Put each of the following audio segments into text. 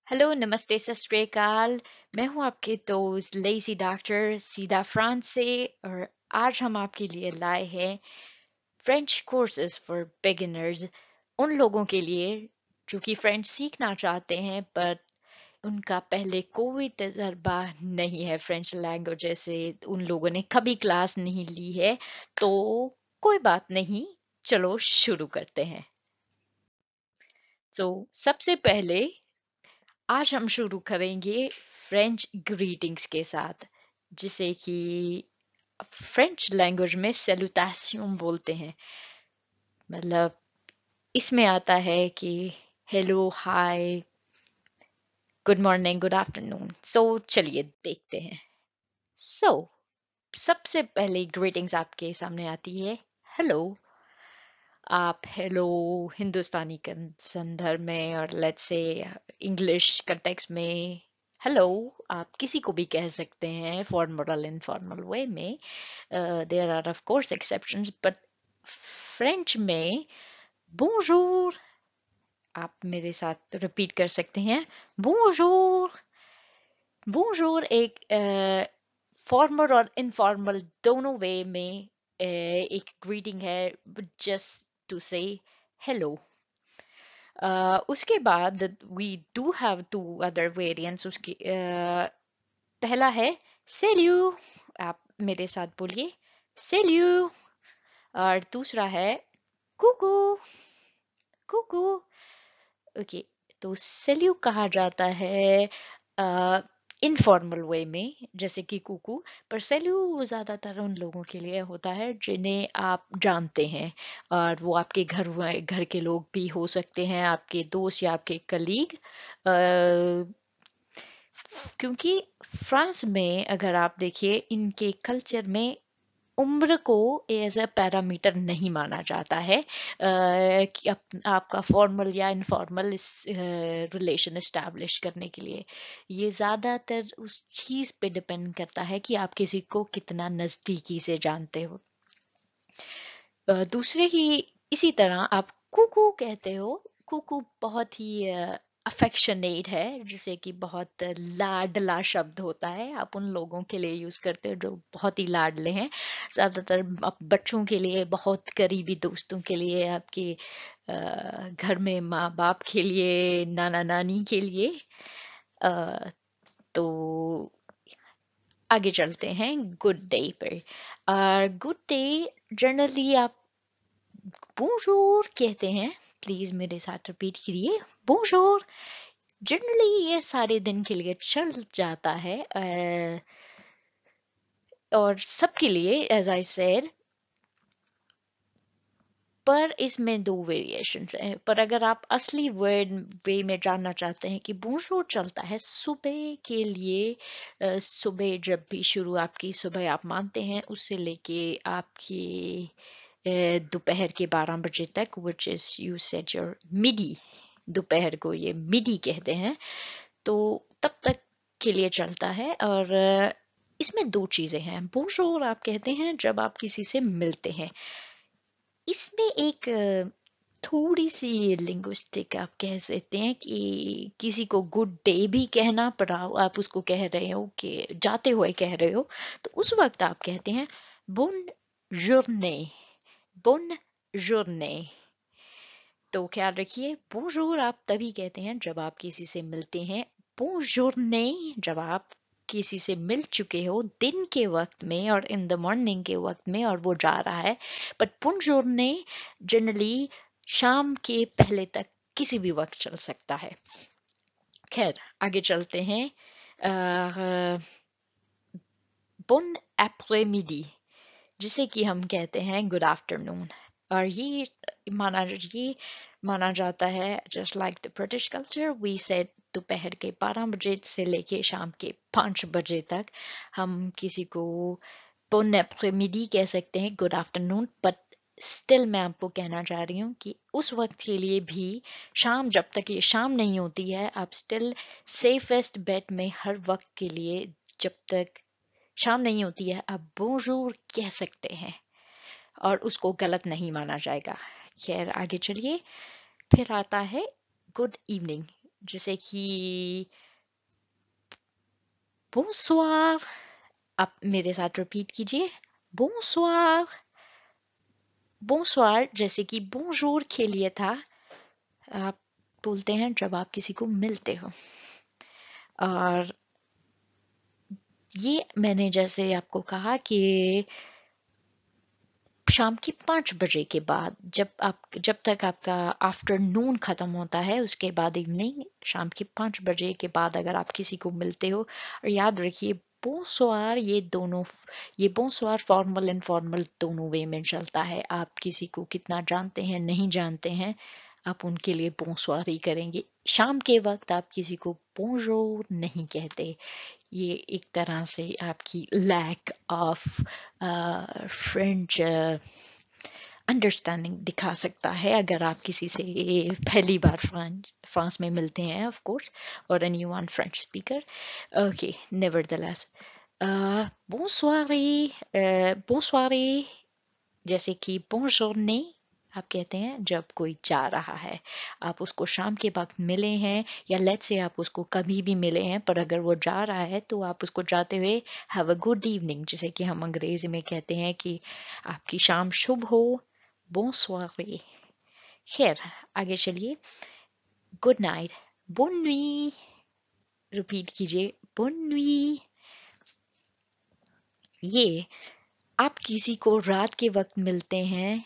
Hello, नमस्ते, सत श्री अकाल। मैं हूं आपके दोस्त लेज़ी डॉक्टर सीधा फ्रांस से और आज हम आपके लिए लाए हैं फ्रेंच कोर्सेज फॉर बिगिनर्स। उन लोगों के लिए जो कि फ्रेंच सीखना चाहते हैं पर उनका पहले कोई तजर्बा नहीं है फ्रेंच लैंग्वेज से, उन लोगों ने कभी क्लास नहीं ली है। तो कोई बात नहीं, चलो शुरू करते हैं। सबसे पहले आज हम शुरू करेंगे फ्रेंच ग्रीटिंग्स के साथ, जिसे कि फ्रेंच लैंग्वेज में सैल्यूटेशन बोलते हैं। मतलब इसमें आता है कि हेलो, हाय, गुड मॉर्निंग, गुड आफ्टरनून। चलिए देखते हैं। सो सबसे पहले ग्रीटिंग्स आपके सामने आती है हेलो। आप हेलो हिंदुस्तानी संदर्भ में और लेट्स से इंग्लिश कंटेक्स्ट में हेलो आप किसी को भी कह सकते हैं फॉर्मल और इनफॉर्मल वे में। There are of course exceptions but French में बोंजूर आप मेरे साथ रिपीट कर सकते हैं। बोंजूर। बोंजूर एक फॉर्मल और इनफॉर्मल दोनों वे में एक ग्रीटिंग है, जस्ट टू से हेलो। उसके बाद we do have two other variants. उसकी पहला है सेल्यू। आप मेरे साथ बोलिए सेल्यू। और दूसरा है कुकू। कुकू। ओके, तो सेल्यू कहा जाता है इनफॉर्मल वे में जैसे कि कुकू, पर सेल्यू ज्यादातर उन लोगों के लिए होता है जिन्हें आप जानते हैं, और वो आपके घर के लोग भी हो सकते हैं, आपके दोस्त या आपके कलीग। क्योंकि फ्रांस में अगर आप देखिए, इनके कल्चर में उम्र को एज अ पैरामीटर नहीं माना जाता है कि आपका फॉर्मल या इनफॉर्मल रिलेशन एस्टैब्लिश करने के लिए। ये ज़्यादातर उस चीज़ पे डिपेंड करता है कि आप किसी को कितना नज़दीकी से जानते हो। दूसरे ही इसी तरह आप कुकू कहते हो। कुकू बहुत ही अफेक्शनेट है, जिसे कि बहुत लाडला शब्द होता है। आप उन लोगों के लिए यूज करते हो जो बहुत ही लाडले हैं। ज्यादातर आप बच्चों के लिए, बहुत करीबी दोस्तों के लिए, आपके घर में माँ बाप के लिए, नाना नानी के लिए। अ, तो आगे चलते हैं गुड डे पर। गुड डे जनरली आप बोंjour कहते हैं। प्लीज मेरे साथ रिपीट करिए बोंjour। जनरली ये सारे दिन के लिए चल जाता है और सबके लिए एज आई सेड। पर इसमें दो वेरिएशंस हैं। पर अगर आप असली वर्ड वे में जानना चाहते हैं कि बोंjour चलता है सुबह के लिए, सुबह जब भी शुरू आपकी सुबह आप मानते हैं, उससे लेके आपकी दोपहर के 12 बजे तक, which is you said your midi. दोपहर को ये मिडी कहते हैं। तो तब तक के लिए चलता है। और इसमें दो चीजें हैं। बोंjour आप कहते हैं जब आप किसी से मिलते हैं। इसमें एक थोड़ी सी लिंग्विस्टिक आप कह सकते हैं कि किसी को गुड डे भी कहना पड़ा, आप उसको कह रहे हो कि जाते हुए कह रहे हो, तो उस वक्त आप कहते हैं बोन journée। Bone journée। तो ख्याल रखिए, बोंjour आप तभी कहते हैं जब आप किसी से मिलते हैं। बोन journée जब आप किसी से मिल चुके हो दिन के वक्त में और इन द मॉर्निंग के वक्त में और वो जा रहा है। बट बोन journée जनरली शाम के पहले तक किसी भी वक्त चल सकता है। खैर आगे चलते हैं। बोन après-midi जिसे कि हम कहते हैं गुड आफ्टरनून। और ये माना जाता है, just like the British culture we said, दोपहर के 12 बजे से लेके शाम के 5 बजे तक हम किसी को bon après-midi कह सकते हैं, गुड आफ्टरनून। बट स्टिल मैं आपको कहना चाह रही हूँ कि उस वक्त के लिए भी, शाम जब तक ये शाम नहीं होती है, आप स्टिल सेफेस्ट बेट में हर वक्त के लिए, जब तक शाम नहीं होती है, आप बोंjour कह सकते हैं और उसको गलत नहीं माना जाएगा। खैर आगे चलिए। फिर आता है गुड इवनिंग। जैसे कि bonsoir, आप मेरे साथ रिपीट कीजिए, bonsoir। bonsoir जैसे कि bonjour के लिए था, आप बोलते हैं जब आप किसी को मिलते हो। और ये मैंने जैसे आपको कहा कि शाम के 5 बजे के बाद, जब तक आपका आफ्टरनून ख़त्म होता है, उसके बाद इवनिंग, शाम के 5 बजे के बाद अगर आप किसी को मिलते हो, और याद रखिए बोनसोआर, ये बोनसोआर फॉर्मल इनफॉर्मल दोनों वे में चलता है। आप किसी को कितना जानते हैं नहीं जानते हैं, आप उनके लिए बोनसोआर ही करेंगे। शाम के वक्त आप किसी को बोंजोर नहीं कहते। ये एक तरह से आपकी लैक ऑफ फ्रेंच अंडरस्टैंडिंग दिखा सकता है, अगर आप किसी से पहली बार फ्रांस में मिलते हैं, ऑफ कोर्स, और any one French speaker. Okay, nevertheless, बोनसोरे, जैसे कि बोनजोर्ने आप कहते हैं जब कोई जा रहा है। आप उसको शाम के वक्त मिले हैं, या लेट्स से आप उसको कभी भी मिले हैं, पर अगर वो जा रहा है तो आप उसको जाते हुए हैव अ गुड इवनिंग, जिसे कि हम अंग्रेजी में कहते हैं कि आपकी शाम शुभ हो, बोनसोरे। खैर, आगे चलिए, गुड नाइट, बोन नुई, रिपीट कीजिए, बोन नुई। ये आप किसी को रात के वक्त मिलते हैं,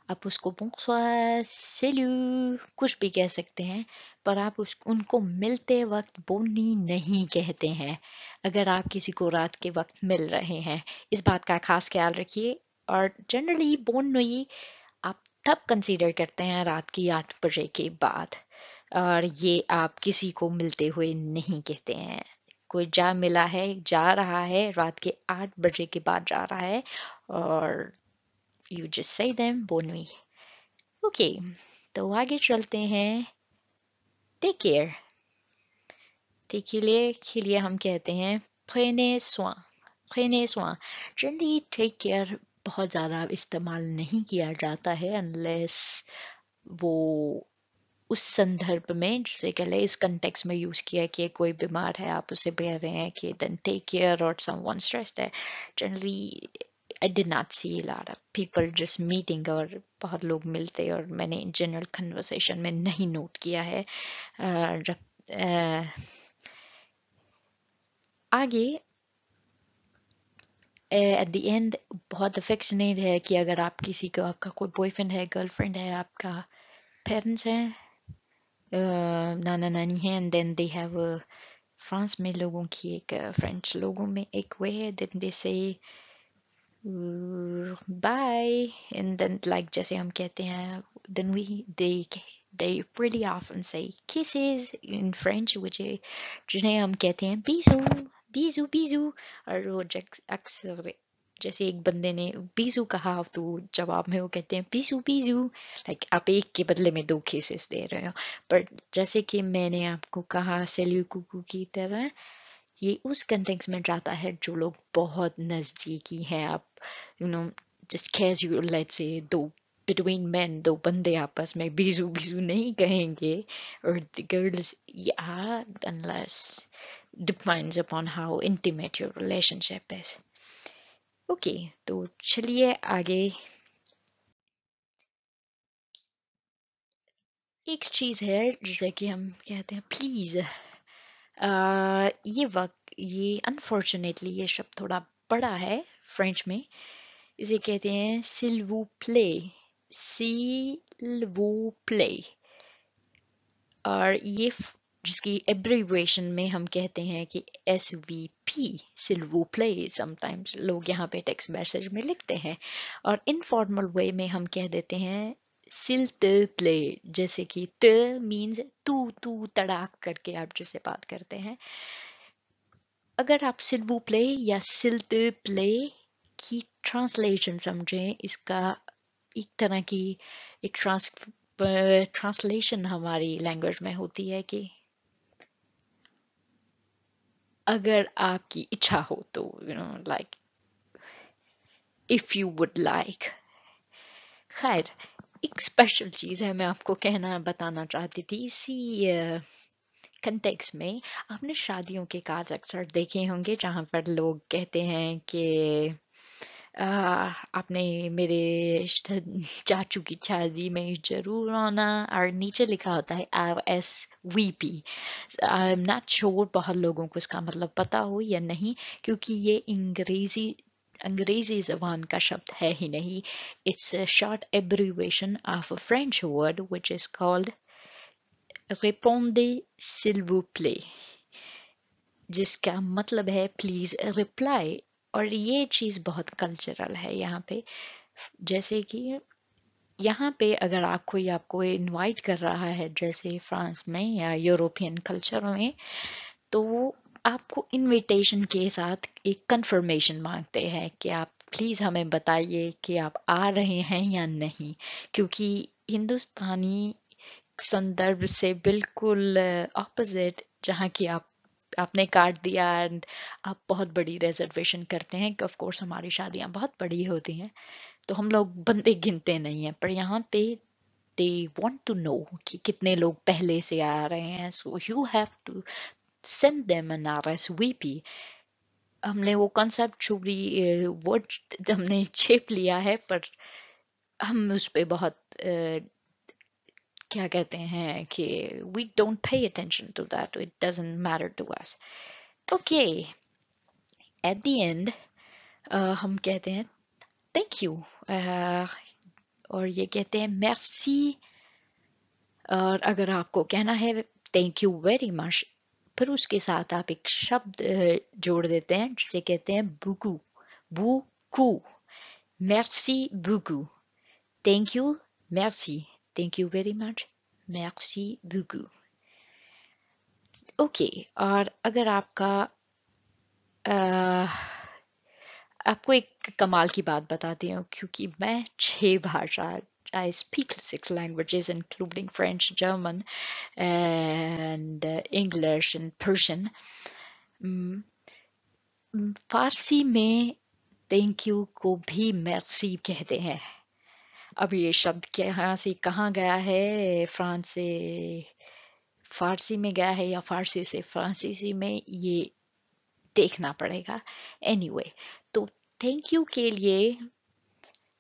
आप उसको bonsoir, salut कुछ भी कह सकते हैं, पर आप उनको मिलते वक्त बोनी नहीं कहते हैं, अगर आप किसी को रात के वक्त मिल रहे हैं। इस बात का खास ख्याल रखिए। और जनरली बोन नुई आप तब कंसीडर करते हैं रात की 8 बजे के बाद, और ये आप किसी को मिलते हुए नहीं कहते हैं। कोई जा मिला है, जा रहा है, रात के 8 बजे के बाद जा रहा है, और you just say them bonne nuit. Okay, तो आगे चलते हैं। टेक केयर, टेक के लिए हम कहते हैं prenez soin, prenez soin। Generally take care बहुत ज़्यादा इस्तेमाल नहीं किया जाता है, अनलेस वो उस संदर्भ में, जिसे कह लें इस कंटेक्स्ट में यूज़ किया कि कोई बीमार है, आप उसे कह रहे हैं कि देन टेक केयर, और समवन स्ट्रेस्ड है। Generally I did not see a lot of people just meeting, और बहुत लोग मिलते, और मैंने जनरल कन्वर्सेशन में नहीं नोट किया है। जब आगे एट द एंड बहुत अफेक्शनेट है कि अगर आप किसी को, आपका कोई बॉयफ्रेंड है, गर्लफ्रेंड है, आपका पेरेंट्स हैं, नाना नानी हैं, and then they have, France में लोगों की एक, फ्रेंच लोगों में एक वे है, देन दे से बाय, एंड देन लाइक जैसे हम कहते हैं, then they pretty often say kisses in French, जिन्हें हम कहते हैं बीजू, बीजू बीजू। और वो अक्सर जैसे एक बंदे ने बीजू कहा, तो जवाब में वो कहते हैं बीजू बीजू, लाइक आप एक के बदले में 2 केसेस दे रहे हो। पर जैसे कि मैंने आपको कहा, सेल्यू कुकू की तरह, ये उस कंटेक्स्ट में जाता है जो लोग बहुत नज़दीकी हैं। आप you know just casual, let's say दो बिटवीन मैन, 2 बंदे आपस में बीजू बीजू नहीं कहेंगे, और द गर्ल्स, या unless depends upon how intimate your relationship is. Okay, तो चलिए आगे। एक चीज़ है जिसे कि हम कहते हैं प्लीज़। ये अनफॉर्चुनेटली ये शब्द थोड़ा बड़ा है फ्रेंच में। इसे कहते हैं s'il vous plaît, s'il vous plaît। और ये जिसकी एब्रीविएशन में हम कहते हैं कि SVP, s'il vous plaît। Sometimes लोग यहाँ पे टेक्स्ट मैसेज में लिखते हैं, और इनफॉर्मल वे में हम कह देते हैं s'il te plaît, जैसे कि त मीन्स तू तड़ाक करके आप जिससे बात करते हैं। अगर आप s'il vous plaît या s'il te plaît की ट्रांसलेशन समझें, इसका एक तरह की एक ट्रांसलेशन हमारी लैंग्वेज में होती है कि अगर आपकी इच्छा हो तो, like if you would like. खैर, एक स्पेशल चीज़ है, मैं आपको बताना चाहती थी इसी कंटेक्स्ट में आपने शादियों के कार्ड्स अक्सर देखे होंगे जहाँ पर लोग कहते हैं कि आपने मेरे चाचू की शादी में जरूर आना, और नीचे लिखा होता है RSVP। I am not sure बहुत लोगों को इसका मतलब पता हो या नहीं, क्योंकि ये अंग्रेजी जबान का शब्द है ही नहीं। It's a short abbreviation of a French word which is called répondez s'il vous plaît, जिसका मतलब है प्लीज रिप्लाई। और ये चीज बहुत कल्चरल है यहाँ पे। जैसे कि यहाँ पे अगर आपको इनवाइट कर रहा है, जैसे फ्रांस में या यूरोपियन कल्चर में, तो वो आपको इनविटेशन के साथ एक कंफर्मेशन मांगते हैं कि आप प्लीज हमें बताइए कि आप आ रहे हैं या नहीं, क्योंकि हिंदुस्तानी संदर्भ से बिल्कुल ऑपोजिट, जहाँ की आपने कार्ड दिया एंड आप बहुत बड़ी रिजर्वेशन करते हैं कि ऑफ कोर्स हमारी शादियां बहुत बड़ी होती हैं, तो हम लोग बंदे गिनते नहीं हैं, पर यहाँ पे दे वांट टू नो कि कितने लोग पहले से आ रहे हैं, so you have to send them an RSVP। हमने वो कॉन्सेप्ट चोरी वर्ड हमने छेप लिया है, पर हम उस पे बहुत क्या कहते हैं कि we don't pay attention to that, it doesn't matter to us. Okay, at the end हम कहते हैं thank you, और ये कहते हैं merci। और अगर आपको कहना है thank you very much, फिर उसके साथ आप एक शब्द जोड़ देते हैं जिसे कहते हैं beaucoup, beaucoup, merci beaucoup, thank you, merci, thank you very much, merci beaucoup। Okay और अगर आपको एक कमाल की बात बताती हूँ, क्योंकि मैं 6 भाषा I speak 6 languages including French, German and English and Persian. फारसी में थैंक यू को भी merci कहते हैं। अब ये शब्द कहाँ से कहाँ गया है, फ्रांस से फारसी में गया है या फारसी से फ्रांसीसी में, ये देखना पड़ेगा। एनीवे तो थैंक यू के लिए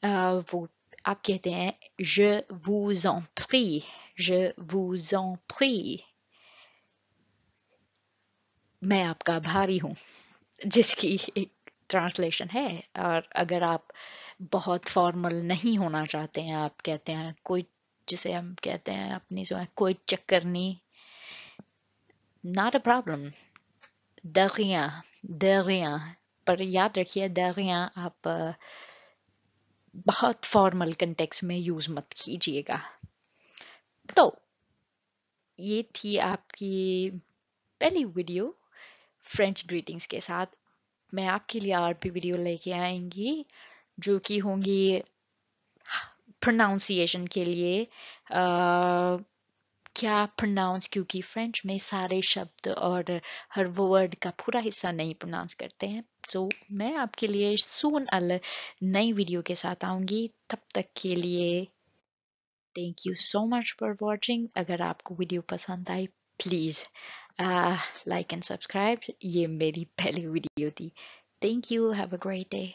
वो आप कहते हैं je vous en prie, je vous en prie, मैं आपका आभारी हूँ, जिसकी एक ट्रांसलेशन है। और अगर आप बहुत फॉर्मल नहीं होना चाहते हैं, आप कहते हैं कोई, जिसे हम कहते हैं अपनी जो है कोई चक्कर नहीं, नॉट अ प्रॉब्लम, दरिया दरिया, पर याद रखिए दरिया आप बहुत फॉर्मल कंटेक्स्ट में यूज मत कीजिएगा। तो ये थी आपकी पहली वीडियो फ्रेंच ग्रीटिंग्स के साथ। मैं आपके लिए और भी वीडियो लेके आएंगी जो कि होंगी प्रोनाउंसिएशन के लिए, क्या प्रोनाउंस, क्योंकि फ्रेंच में सारे शब्द और हर वर्ड का पूरा हिस्सा नहीं प्रोनाउंस करते हैं। तो मैं आपके लिए सून नई वीडियो के साथ आऊंगी, तब तक के लिए thank you so much for watching. अगर आपको वीडियो पसंद I please like and subscribe. ये मेरी पहली वीडियो थी। Thank you, have a great day.